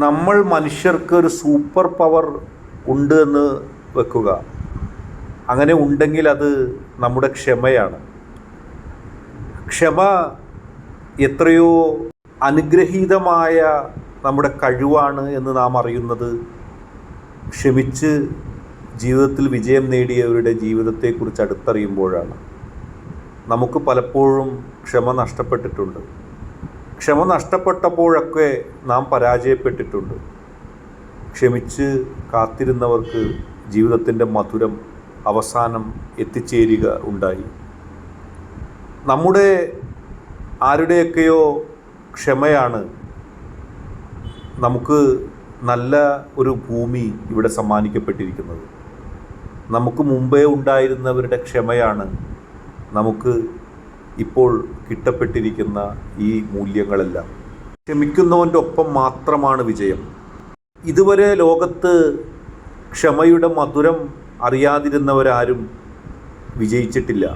നമ്മൾ മനുഷ്യർക്ക് ഒരു സൂപ്പർ പവർ ഉണ്ട് എന്ന് വെക്കുക. അങ്ങനെ ഉണ്ടെങ്കിൽ അത് നമ്മുടെ ക്ഷമയാണ്. ക്ഷമ എത്രയോ അനുഗ്രഹീതമായ നമ്മുടെ കഴിവാണ് എന്ന് നാം അറിയുന്നത് ക്ഷമിച്ച് ജീവിതത്തിൽ വിജയം നേടിയവരുടെ ജീവിതത്തെക്കുറിച്ച് അടുത്തറിയുമ്പോഴാണ്. നമുക്ക് പലപ്പോഴും ക്ഷമ നഷ്ടപ്പെട്ടിട്ടുണ്ട്. ക്ഷമ നഷ്ടപ്പെട്ടപ്പോഴൊക്കെ നാം പരാജയപ്പെട്ടിട്ടുണ്ട്. ക്ഷമിച്ച് കാത്തിരുന്നവർക്ക് ജീവിതത്തിൻ്റെ മധുരം അവസാനം എത്തിച്ചേരുക ഉണ്ടായി. നമ്മുടെ ആരുടെയൊക്കെയോ ക്ഷമയാണ് നമുക്ക് നല്ല ഒരു ഭൂമി ഇവിടെ സമ്മാനിക്കപ്പെട്ടിരിക്കുന്നത്. നമുക്ക് മുമ്പേ ഉണ്ടായിരുന്നവരുടെ ക്ഷമയാണ് നമുക്ക് ഇപ്പോൾ കിട്ടപ്പെട്ടിരിക്കുന്ന ഈ മൂല്യങ്ങളെല്ലാം. ക്ഷമിക്കുന്നവൻ്റെ ഒപ്പം മാത്രമാണ് വിജയം. ഇതുവരെ ലോകത്ത് ക്ഷമയുടെ മധുരം അറിയാതിരുന്നവരാരും വിജയിച്ചിട്ടില്ല.